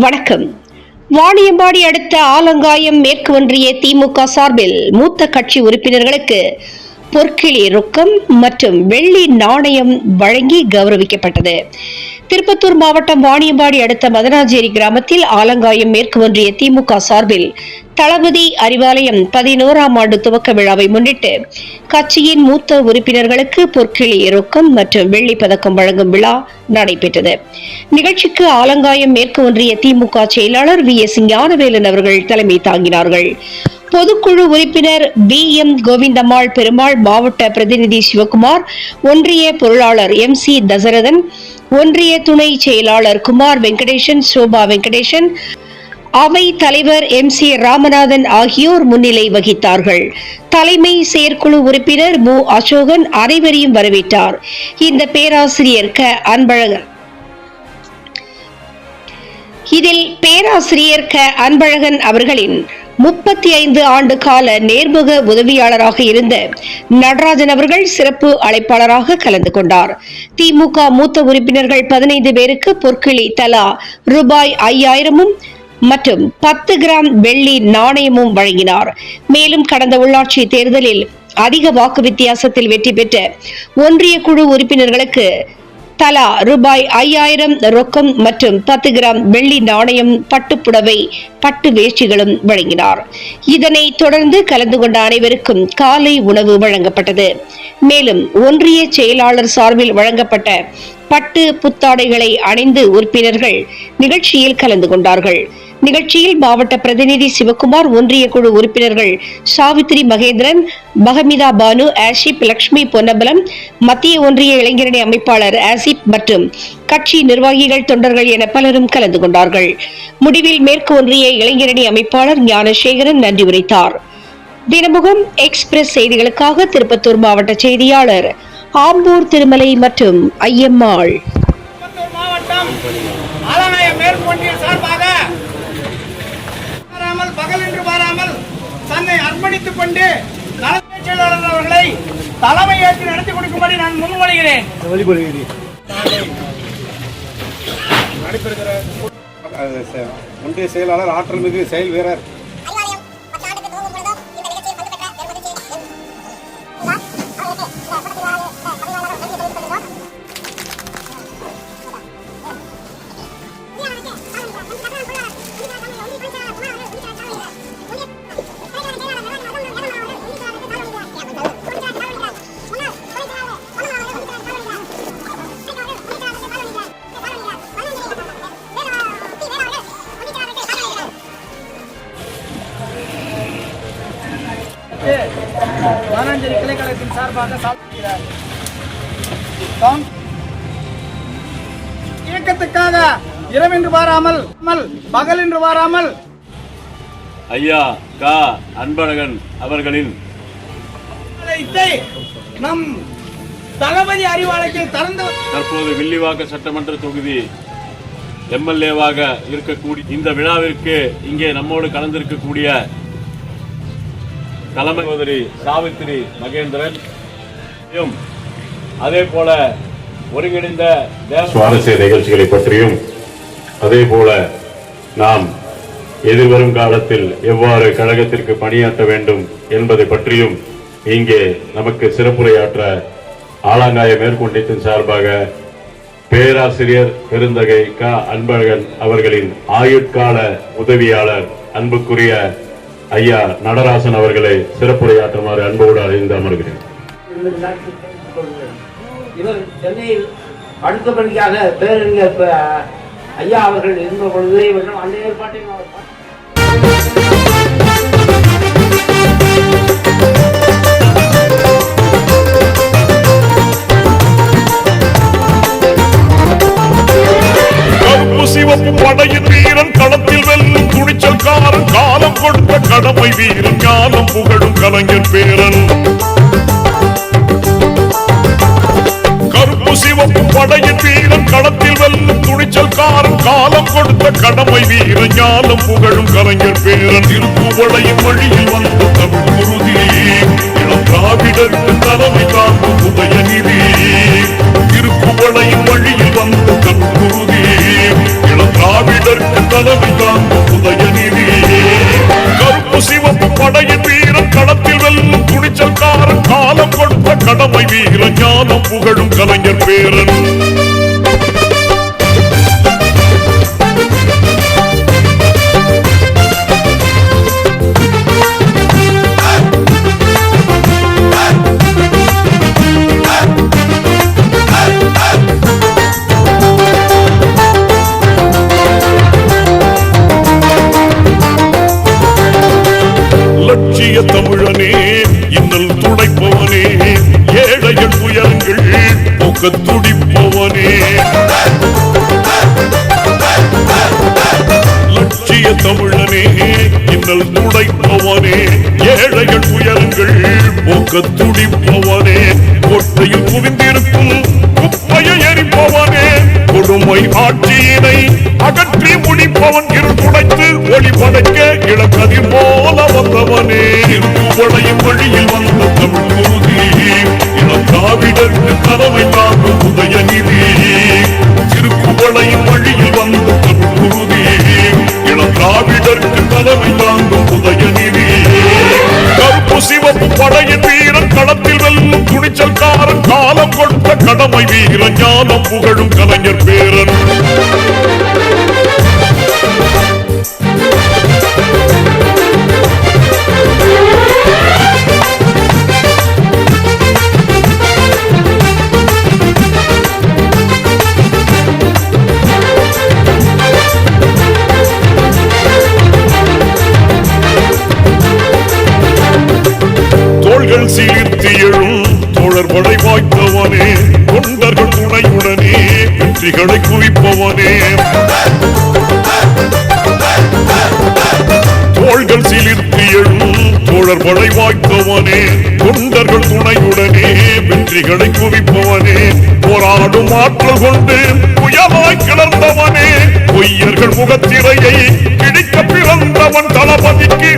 வணக்கம். வாணியம்பாடி அடுத்த ஆலங்காயம் மேற்கு ஒன்றிய திமுக சார்பில் மூத்த கட்சி உறுப்பினர்களுக்கு பொற்கிளி ரொக்கம் மற்றும் வெள்ளி நாணயம் வழங்கி கௌரவிக்கப்பட்டது. திருப்பத்தூர் மாவட்டம் வாணியம்பாடி அடுத்த மதனாஞ்சேரி கிராமத்தில் ஆலங்காயம் மேற்கு ஒன்றிய திமுக சார்பில் தளபதி அறிவாலயம் 11ஆம் ஆண்டு துவக்க விழாவை முன்னிட்டு கட்சியின் மூத்த உறுப்பினர்களுக்கு பொற்கிளி ரொக்கம் மற்றும் வெள்ளி பதக்கம் வழங்கும் விழா நடைபெற்றது. நிகழ்ச்சிக்கு ஆலங்காயம் மேற்கு ஒன்றிய திமுக செயலாளர் VS ஞானவேலன் அவர்கள் தலைமை தாங்கினார்கள். பொதுக்குழு உறுப்பினர் BM கோவிந்தம்மாள் பெருமாள், மாவட்ட பிரதிநிதி சிவகுமார், ஒன்றிய பொருளாளர் MC தசரதன், ஒன்றிய துணை செயலாளர் குமார் வெங்கடேசன், சோபா வெங்கடேசன், அவை தலைவர் MC ராமநாதன் ஆகியோர் முன்னிலை வகித்தார்கள். தலைமை செயற்குழு உறுப்பினர் மு அசோகன் அனைவரையும் வரவேற்றார். இந்த பேராசிரியர் அன்பழகன் அன்பழகன் அவர்களின் 35 ஆண்டு கால நேர்முக உதவியாளராக இருந்த நடராஜன் அவர்கள் சிறப்பு அழைப்பாளராக கலந்து கொண்டார். திமுக மூத்த உறுப்பினர்கள் 15 பேருக்கு பொற்கிளி தலா ரூபாய் 5000 மற்றும் 10 கிராம் வெள்ளி நாணயமும் வழங்கினார். மேலும் கடந்த உள்ளாட்சி தேர்தலில் அதிக வாக்கு வித்தியாசத்தில் வெற்றி பெற்ற ஒன்றிய குழு உறுப்பினர்களுக்கு தலா ரூபாய் 5000 ரொக்கம் மற்றும் 10 கிராம் வெள்ளி நாணயம், பட்டுப்புடவை, பட்டு வேஷ்டிகளும் வழங்கினார். இதனைத் தொடர்ந்து கலந்து கொண்ட அனைவருக்கும் காலை உணவு வழங்கப்பட்டது. மேலும் ஒன்றிய செயலாளர் சார்பில் வழங்கப்பட்ட பட்டு புத்தாடைகளை அணிந்து உறுப்பினர்கள் நிகழ்ச்சியில் கலந்து கொண்டார்கள். நிகழ்ச்சியில் மாவட்ட பிரதிநிதி சிவகுமார், ஒன்றிய குழு உறுப்பினர்கள் சாவித்ரி மகேந்திரன், மகமிதா பானு, ஆசிப், லட்சுமி பொன்னம்பலம், மத்திய ஒன்றிய இளைஞரணி அமைப்பாளர் ஆசிப் மற்றும் கட்சி நிர்வாகிகள், தொண்டர்கள் என பலரும் கலந்து கொண்டார்கள். முடிவில் மேற்கு ஒன்றிய இளைஞரணி அமைப்பாளர் ஞானசேகரன் நன்றி உரைத்தார். தினமுகம் எக்ஸ்பிரஸ் செய்திகளுக்காக திருப்பத்தூர் மாவட்ட செய்தியாளர் ஆம்பூர் திருமலை மற்றும் ஐயம்மாள். பகலென்று பாராமல் தன்னை அர்ப்பணித்துக் கொண்டு தலைமைச் செயலாளர் அவர்களை தலைமை ஏற்று நடத்தி கொடுக்கும்படி நான் முன்மொழிகிறேன். ஒன்றிய செயலாளர் ஆற்றல் மிகு செயல் வீரர் மதனாஞ்சேரி கிளைக்கழகத்தின் சார்பாக இயக்கத்துக்காக இரவென்று பாராமல் பகலென்று பாராமல் ஐயா அன்பழகன் அவர்களின் நம் தளபதி அறிவாலயத்தில் தற்போது வில்லிவாக்கம் சட்டமன்ற தொகுதி MLA-வாக இருக்கக்கூடிய இந்த விழாவிற்கு இங்கே நம்மோடு கலந்திருக்கக்கூடிய தலைமை சகோதரி சாவித்ரி மகேந்திரன், அதே போல ஒருங்கிணைந்த சுவாரஸ்ய நிகழ்ச்சிகளை பற்றியும், அதே போல நாம் எதிர்வரும் காலத்தில் எவ்வாறு கழகத்திற்கு பணியாற்ற வேண்டும் என்பதை பற்றியும் இங்கே நமக்கு சிறப்புரையாற்ற ஆலங்காய மேற்கொண்டியத்தின் சார்பாக பேராசிரியர் பெருந்தகை அன்பழகன் அவர்களின் ஆயுட்கால உதவியாளர் அன்புக்குரிய ஐயா நடராசன் அவர்களை சிறப்புரையாற்றுமாறு அன்போடு அழைந்து அமர்கிறேன். இவர் சென்னையில் அடுத்தபடியாக பேரறிஞர் ஐயா அவர்கள் இருந்த பொழுது அந்த ஏற்பாட்டை சிவப்பு படையின் வீரன் களத்தில் வெல்லும் துணிச்சல்காரன், காலம் கொடுத்த கடமை வீரன், ஞானம் புகழும் கலைஞர் பேரன். கருப்பு சிவப்பு படையின் வீரன் களத்தில் வெல்லும் துணிச்சல்காரன், காலம் கொடுத்த கடமை வீரன், ஞானம் புகழும் கலைஞர் பேரன். திருப்புவளையின் வழியில் வந்த தமிழ் குருதி, இளம் திராவிடருக்கு தலைமை தாங்கும் உதயநிதி. திருப்புவளையின் வழியில் வந்த தமிழ் குருதி, இளம் திராவிடருக்கு ஞானம் புகழும் கலைஞர் பேரன். லட்சிய தமிழனே, இன்னல் துடைப்பவனே, ஏழைகள் துயரங்கள் போக்க துடிப்பவனே. லட்சிய தமிழனே, இன்னல் துடைப்பவனே, ஏழைகள் துயரங்கள் போக்க துடிப்பவனே. கோட்டையில் குவிந்திருக்கும் குப்பையை எரிப்பவனே, கொடுமை ஆட்சியினை அகற்றி முடிப்பவன். இருந்துடைத்து ஒளி படைக்க இளக்கதிர் போல வந்தவனே. திருக்குவளையும் வழியில் வந்த தமிழ் குருதி, இளங்காவிடற்கு தலைமை தாங்கும் உதயநிதி. திருக்குவளையும் வழியில் வந்த தமிழ் குருதி, இளங்காவிடற்கு தலைமை தாங்கும் உதயநிதி. கருப்பு சிவப்பு படையின் வீரன், களத்தில் வெல்லும் துணிச்சல்காரன், காலம் கொடுத்த கடமை வீரன், ஞானம் புகழும் கலைஞர் பேரன். தோள்கள் சீர்த்தி எழும் தோழர் படை வாய்த்தவனே, தொண்டர்கள் துணையுடனே வெற்றிகளை குவிப்பவனே. தோள்கள் சீர்த்தி எழும் தோழர் படை வாய்த்தவனே, தொண்டர்கள் துணையுடனே வெற்றிகளை குவிப்பவனே. போராடும் ஆற்றல் கொண்டு புயலாய் கிளர்ந்தவனே, பொய்யர்கள் முகத்திரையை கிழிக்க பிறந்தவன். தளபதிக்கு